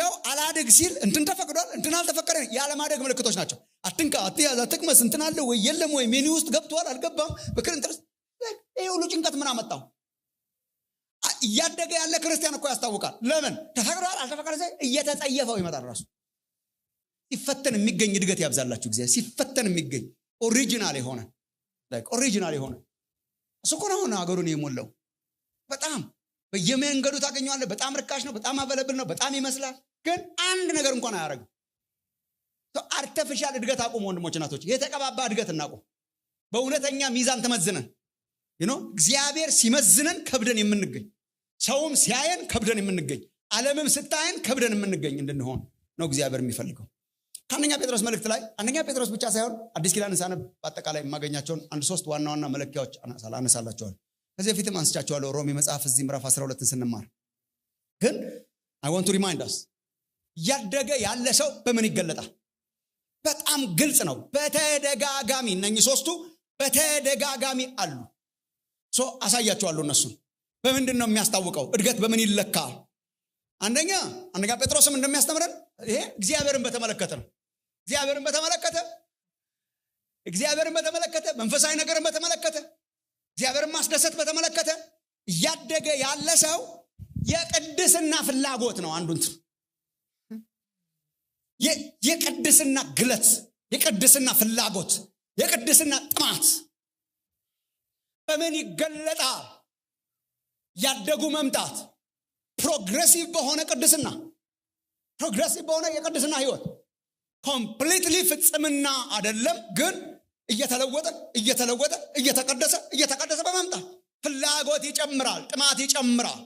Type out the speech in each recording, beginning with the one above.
ሰው አላደግ ሲል እንትን ተፈቅዷል እንትን አልተፈቀደም ያለማደግ ምልክቶች ናቸው። አትንካ አትያዝ አትቅመስ እንትን አለ ወይ የለም ወይ ሜኑ ውስጥ ገብቷል አልገባም በክርንትርስ ይሄ ሁሉ ጭንቀት ምን አመጣው? እያደገ ያለ ክርስቲያን እኮ ያስታውቃል። ለምን ተፈቅዷል አልተፈቀደም እየተጸየፈው ይመጣል። ራሱ ሲፈተን የሚገኝ እድገት ያብዛላችሁ እግዚአብሔር። ሲፈተን የሚገኝ ኦሪጂናል የሆነ እሱ እኮ ነው ሀገሩን የሞላው። በጣም በየመንገዱ ታገኘዋለህ። በጣም ርካሽ ነው፣ በጣም አበለብል ነው፣ በጣም ይመስላል፣ ግን አንድ ነገር እንኳን አያደርግም። አርቲፊሻል እድገት አቁም ወንድሞች እናቶች። የተቀባባ እድገት እናቁም። በእውነተኛ ሚዛን ተመዝነን እግዚአብሔር ሲመዝነን ከብደን የምንገኝ፣ ሰውም ሲያየን ከብደን የምንገኝ፣ ዓለምም ስታየን ከብደን የምንገኝ እንድንሆን ነው እግዚአብሔር የሚፈልገው። ከአንደኛ ጴጥሮስ መልእክት ላይ አንደኛ ጴጥሮስ ብቻ ሳይሆን አዲስ ኪዳን ሳነብ በአጠቃላይ የማገኛቸውን አንድ ሶስት ዋና ዋና መለኪያዎች አነሳላቸዋል። ከዚህ በፊትም አንስቻቸዋለሁ። ሮሜ መጽሐፍ እዚህ ምዕራፍ 12 ስንማር ግን I want to remind us ያደገ ያለ ሰው በምን ይገለጣል? በጣም ግልጽ ነው። በተደጋጋሚ እነኚህ ሶስቱ በተደጋጋሚ አሉ። አሳያቸዋለሁ እነሱን። በምንድን ነው የሚያስታውቀው? እድገት በምን ይለካ? አንደኛ ጴጥሮስም እንደሚያስተምረን ይሄ እግዚአብሔርን በተመለከተ ነው። እግዚአብሔርን በተመለከተ መንፈሳዊ ነገርን በተመለከተ እግዚአብሔርን ማስደሰት በተመለከተ እያደገ ያለ ሰው የቅድስና ፍላጎት ነው አንዱ እንትን የቅድስና ግለት፣ የቅድስና ፍላጎት፣ የቅድስና ጥማት በምን ይገለጣል? ያደጉ መምጣት ፕሮግሬሲቭ በሆነ ቅድስና፣ ፕሮግሬሲቭ በሆነ የቅድስና ህይወት። ኮምፕሊትሊ ፍጽምና አይደለም፣ ግን እየተለወጠ እየተቀደሰ በመምጣት ፍላጎት ይጨምራል፣ ጥማት ይጨምራል።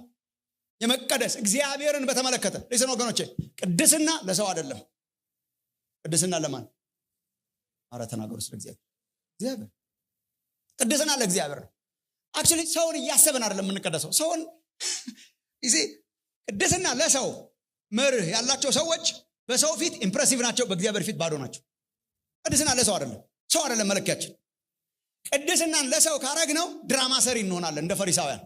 የመቀደስ እግዚአብሔርን በተመለከተ ለሰው ወገኖቼ ቅድስና ለሰው አይደለም። ቅድስና ለማን? አረ ተናገሩ። ስለ እግዚአብሔር ቅድስና ለእግዚአብሔር ነው። አክቹሊ ሰውን እያሰብን አይደለም የምንቀደሰው። ሰውን ቅድስና ለሰው መርህ ያላቸው ሰዎች በሰው ፊት ኢምፕሬሲቭ ናቸው፣ በእግዚአብሔር ፊት ባዶ ናቸው። ቅድስና ለሰው አይደለም፣ ሰው አይደለም መለኪያችን። ቅድስናን ለሰው ካረግነው ድራማ ሰሪ እንሆናለን እንደ ፈሪሳውያን።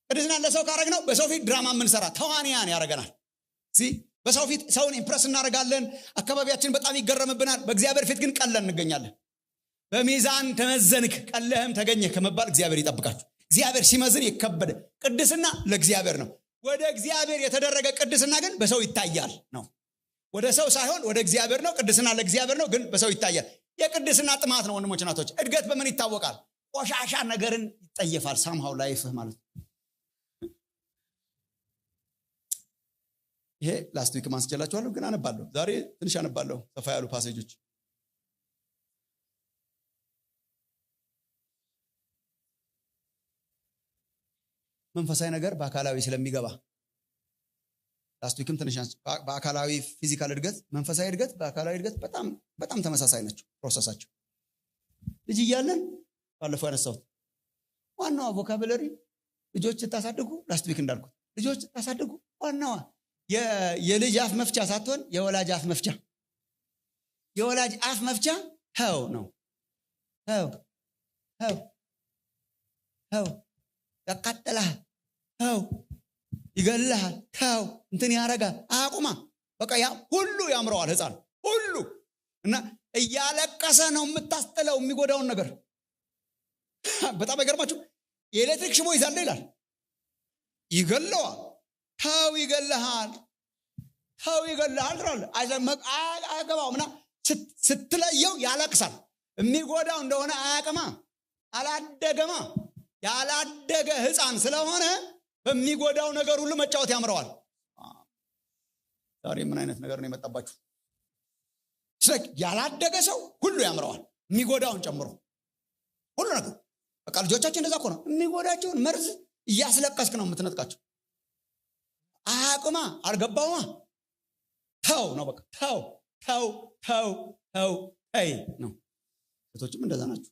ቅድስናን ለሰው ካረግነው በሰው ፊት ድራማ የምንሰራ ተዋንያን ያደርገናል። በሰው ፊት ሰውን ኢምፕሬስ እናደርጋለን፣ አካባቢያችን በጣም ይገረምብናል። በእግዚአብሔር ፊት ግን ቀለን እንገኛለን። በሚዛን ተመዘንክ ቀለህም ተገኘህ ከመባል እግዚአብሔር ይጠብቃችሁ። እግዚአብሔር ሲመዝን የከበደ ቅድስና ለእግዚአብሔር ነው። ወደ እግዚአብሔር የተደረገ ቅድስና ግን በሰው ይታያል ነው። ወደ ሰው ሳይሆን ወደ እግዚአብሔር ነው። ቅድስና ለእግዚአብሔር ነው፣ ግን በሰው ይታያል። የቅድስና ጥማት ነው ወንድሞች እናቶች። እድገት በምን ይታወቃል? ቆሻሻ ነገርን ይጠየፋል። ሳምሃው ላይፍህ ማለት ነው። ይሄ ላስት ዊክ ማስጀላችኋለሁ፣ ግን አነባለሁ። ዛሬ ትንሽ አነባለሁ ሰፋ ያሉ ፓሴጆች። መንፈሳዊ ነገር በአካላዊ ስለሚገባ ላስት ዊክም ትንሽ በአካላዊ ፊዚካል እድገት፣ መንፈሳዊ እድገት፣ በአካላዊ እድገት በጣም ተመሳሳይ ናቸው ፕሮሰሳቸው። ልጅ እያለን ባለፈው ያነሳሁት ዋናዋ ቮካብለሪ ልጆች ታሳድጉ፣ ላስት ዊክ እንዳልኩት ልጆች ታሳድጉ ዋናዋ የልጅ አፍ መፍቻ ሳትሆን የወላጅ አፍ መፍቻ። የወላጅ አፍ መፍቻ ሀው ነው። ሀው ያቃጥልሃል፣ ሀው ይገልሃል፣ ሀው እንትን ያረጋል። አቁማ በቃ ያ ሁሉ ያምረዋል ህፃን ሁሉ። እና እያለቀሰ ነው የምታስጥለው የሚጎዳውን ነገር። በጣም አይገርማችሁ? የኤሌክትሪክ ሽቦ ይዛለ ይላል፣ ይገለዋል። ታው ይገልሃል ትራለ አያገባውም። እና ስትለየው ያለቅሳል። የሚጎዳው እንደሆነ አያቅማ፣ አላደገማ። ያላደገ ህፃን ስለሆነ በሚጎዳው ነገር ሁሉ መጫወት ያምረዋል። ዛሬ ምን አይነት ነገር ነው የመጣባችሁ? ያላደገ ሰው ሁሉ ያምረዋል፣ የሚጎዳውን ጨምሮ ሁሉ ነገር። በቃ ልጆቻችን እንደዛ እኮ ነው። የሚጎዳቸውን መርዝ እያስለቀስክ ነው የምትነጥቃቸው። አያቅማ፣ አልገባውማ። ተው ነው በቃ ተው ነው። ሴቶችም እንደዛ ናቸው።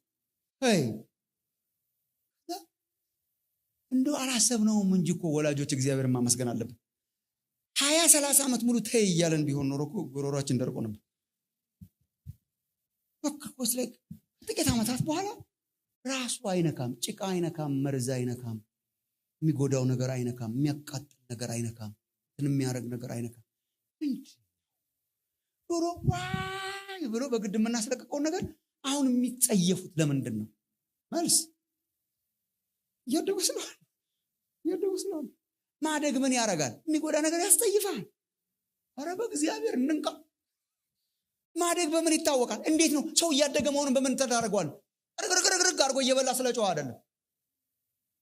እንደው አላሰብነውም እንጂ እኮ ወላጆች እግዚአብሔርን ማመስገን አለብን። 20-30 ዓመት ሙሉ ተይ እያለን ቢሆን ኖሮ እኮ ጉሮሯችን ደርቆ ነበር። በቃ ጥቂት ዓመታት በኋላ ራሱ አይነካም፣ ጭቃ አይነካም፣ መርዝ አይነካም፣ የሚጎዳው ነገር አይነካም፣ የሚያቃጥል ነገር አይነካም። የሚያደርግ ነገር አይነካም። ዶሮ ዋይ ብሎ በግድ የምናስለቅቀው ነገር አሁን የሚጸየፉት ለምንድን ነው? መልስ እያደጉ ስለሆነ። ማደግ ምን ያደርጋል? የሚጎዳ ነገር ያስጠይፋል። ኧረ በእግዚአብሔር እንንቃ። ማደግ በምን ይታወቃል? እንዴት ነው ሰው እያደገ መሆኑን በምን ተዳርጓል? ረግረግረግ አድርጎ እየበላ ስለጨዋ አይደለም።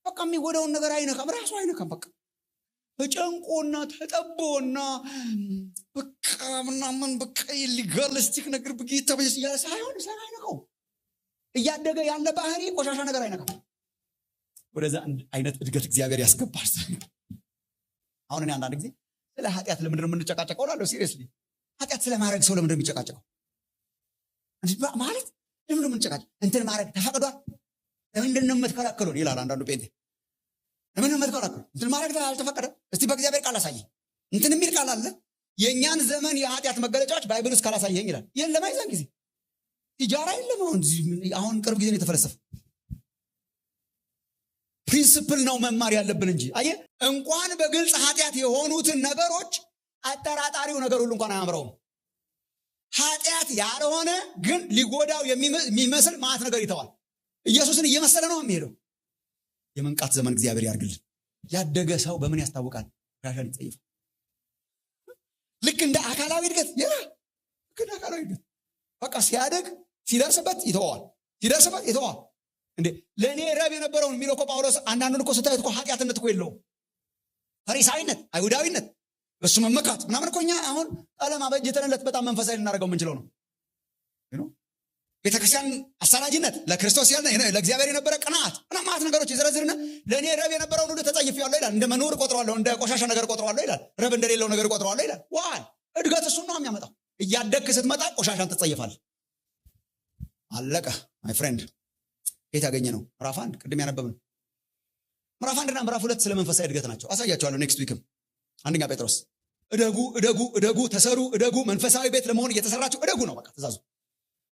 በቃ የሚጎዳውን ነገር አይነካም፣ ራሱ አይነካም። በቃ ተጨንቆና ተጠቦና በቃ ምናምን በቃ ሊጋሊስቲክ ነገር በጌታ በስ ሳይሆን አይነካው። እያደገ ያለ ባህሪ ቆሻሻ ነገር አይነካም። ወደዛ አይነት እድገት እግዚአብሔር ያስገባል። አሁን እኔ አንዳንድ ጊዜ ስለ ኃጢአት ለምንድን ነው የምንጨቃጨቀው እላለሁ። ሲሪየስሊ ኃጢአት ስለማድረግ ሰው ለምንድን ነው የሚጨቃጨቀው? ማለት ለምንድን ነው የምንጨቃጨቀው? እንትን ማድረግ ተፈቅዷል፣ ለምንድን ነው የምትከለክሉን ይላል አንዳንዱ ጴንጤ። ለምንድን ነው የምትከለክሉን? እንትን ማድረግ አልተፈቀደም። እስቲ በእግዚአብሔር ቃል አሳየኝ። እንትን የሚል ቃል አለ። የእኛን ዘመን የኃጢአት መገለጫዎች ባይብል ውስጥ ካላሳየኝ ይላል። የለም አይዛን ጊዜ ትጃራ የለም። አሁን ቅርብ ጊዜ ነው የተፈለሰፈው። ፕሪንሲፕል ነው መማር ያለብን እንጂ አየህ፣ እንኳን በግልጽ ኃጢአት የሆኑትን ነገሮች አጠራጣሪው ነገር ሁሉ እንኳን አያምረውም። ኃጢአት ያልሆነ ግን ሊጎዳው የሚመስል ማት ነገር ይተዋል። ኢየሱስን እየመሰለ ነው የሚሄደው። የመንቃት ዘመን እግዚአብሔር ያርግልን። ያደገ ሰው በምን ያስታውቃል? ራሻን ይጸይፋል። ልክ እንደ አካላዊ እድገት በቃ ሲያደግ ሲደርስበት ይተዋል። እንዴ ለእኔ ረብ የነበረውን የሚለው እኮ ጳውሎስ አንዳንዱን እኮ ስታዩት እኮ ኃጢአትነት እኮ የለውም። ፈሪሳዊነት፣ አይሁዳዊነት፣ በሱ መመካት ምናምን እኮ እኛ አሁን ቀለም አበጅተንለት በጣም መንፈሳዊ ልናደርገው የምንችለው ነው። ቤተክርስቲያን አሳላጅነት፣ ለክርስቶስ ያለ ለእግዚአብሔር የነበረ ቅንዓት እና ማት ነገሮች ይዘረዝርና ለእኔ ረብ የነበረውን ሁሉ ተጸይፌአለሁ ይላል። እንደ መኖር ቆጥረዋለሁ፣ እንደ ቆሻሻ ነገር ቆጥረዋለሁ ይላል። ረብ እንደሌለው ነገር ቆጥረዋለሁ ይላል። ዋይ እድገት እሱን ነው የሚያመጣው። እያደግክ ስትመጣ ቆሻሻን ትጸይፋለህ። አለቀ ማይ ፍሬንድ። የት ያገኘ ነው? ምዕራፍ 1 ቅድም ያነበብነው ምዕራፍ 1 እና ምዕራፍ 2 ስለ መንፈሳዊ እድገት ናቸው። አሳያቸዋለሁ ኔክስት ዊክም። አንደኛ ጴጥሮስ እደጉ፣ ተሰሩ፣ እደጉ፣ መንፈሳዊ ቤት ለመሆን እየተሰራችሁ እደጉ ነው በቃ ትእዛዙ።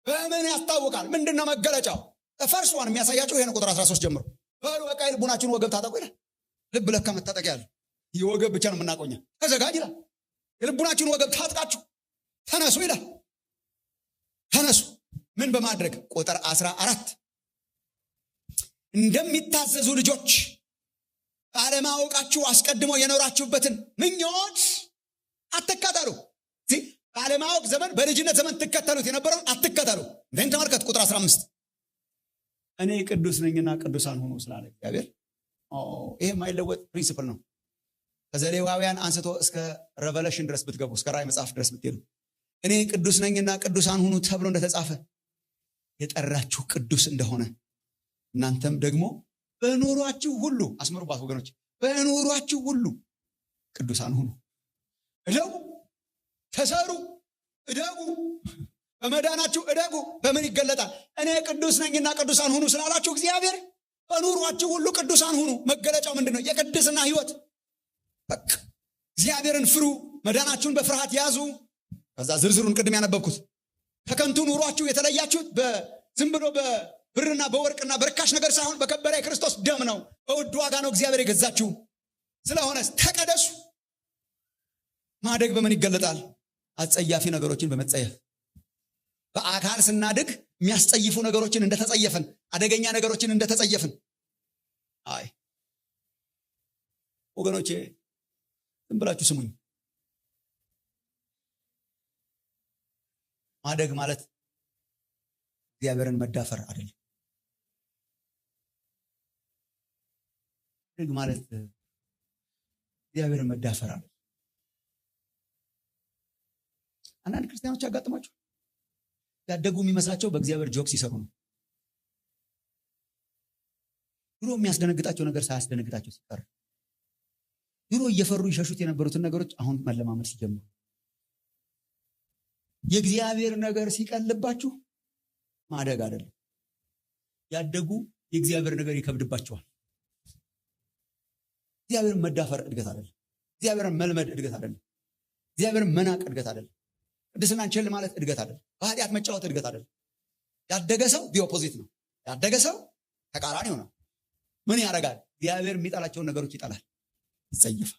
በምን ያስታውቃል? ምንድነው መገለጫው? ፈርስዋን የሚያሳያቸው ይሄን ቁጥር 13 ጀምሮ በሉ በቃ የልቡናችሁን ወገብ ታጠቁ ይላል። ልብ ለካ መታጠቂያ ያለ የወገብ ብቻ ነው የምናቆኛ። ተዘጋጅ ይላል። የልቡናችሁን ወገብ ታጥቃችሁ ተነሱ ይላል። ተነሱ ምን በማድረግ? ቁጥር 14 እንደሚታዘዙ ልጆች ባለማወቃችሁ አስቀድሞ የኖራችሁበትን ምኞት አትከተሉ። ባለማወቅ ዘመን በልጅነት ዘመን ትከተሉት የነበረውን አትከተሉ። እንደን ተመልከት ቁጥር 15 እኔ ቅዱስ ነኝና ቅዱሳን ሁኑ ስላለ እግዚአብሔር። ይሄ የማይለወጥ ፕሪንሲፕል ነው። ከዘሌዋውያን አንስቶ እስከ ሬቨሌሽን ድረስ ብትገቡ፣ እስከ ራዕይ መጽሐፍ ድረስ ብትሄዱ እኔ ቅዱስ ነኝና ቅዱሳን ሁኑ ተብሎ እንደተጻፈ የጠራችሁ ቅዱስ እንደሆነ እናንተም ደግሞ በኑሯችሁ ሁሉ አስመሩባት ወገኖች፣ በኑሯችሁ ሁሉ ቅዱሳን ሁኑ። እደጉ፣ ተሰሩ፣ እደጉ፣ በመዳናችሁ እደጉ። በምን ይገለጣል? እኔ ቅዱስ ነኝና ቅዱሳን ሁኑ ስላላችሁ እግዚአብሔር በኑሯችሁ ሁሉ ቅዱሳን ሁኑ። መገለጫው ምንድነው? የቅድስና ህይወት። በቃ እግዚአብሔርን ፍሩ፣ መዳናችሁን በፍርሃት ያዙ። ከዛ ዝርዝሩን ቅድም ያነበብኩት ከከንቱ ኑሯችሁ የተለያችሁት ዝም ብሎ በብርና በወርቅና በርካሽ ነገር ሳይሆን በከበረ የክርስቶስ ደም ነው። በውድ ዋጋ ነው እግዚአብሔር የገዛችሁ። ስለሆነ ተቀደሱ። ማደግ በምን ይገለጣል? አጸያፊ ነገሮችን በመጸየፍ። በአካል ስናድግ የሚያስጸይፉ ነገሮችን እንደተጸየፍን፣ አደገኛ ነገሮችን እንደተጸየፍን። አይ ወገኖቼ ዝም ብላችሁ ስሙኝ። ማደግ ማለት እግዚአብሔርን መዳፈር አይደለም። ማደግ ማለት እግዚአብሔርን መዳፈር አይደለም። አንዳንድ ክርስቲያኖች ያጋጥማቸው ያደጉ የሚመስላቸው በእግዚአብሔር ጆክ ሲሰሩ ነው። ድሮ የሚያስደነግጣቸው ነገር ሳያስደነግጣቸው ሲቀር፣ ድሮ እየፈሩ ይሸሹት የነበሩትን ነገሮች አሁን መለማመድ ሲጀምሩ፣ የእግዚአብሔር ነገር ሲቀልባችሁ ማደግ አይደለም። ያደጉ የእግዚአብሔር ነገር ይከብድባቸዋል። እግዚአብሔርን መዳፈር እድገት አይደለም። እግዚአብሔርን መልመድ እድገት አይደለም። እግዚአብሔርን መናቅ እድገት አይደለም። ቅድስናን ቸል ማለት እድገት አይደለም። በኃጢአት መጫወት እድገት አይደለም። ያደገ ሰው ኦፖዚት ነው። ያደገ ሰው ተቃራኒው ነው። ምን ያደርጋል? እግዚአብሔር የሚጠላቸውን ነገሮች ይጠላል፣ ይጸየፋል።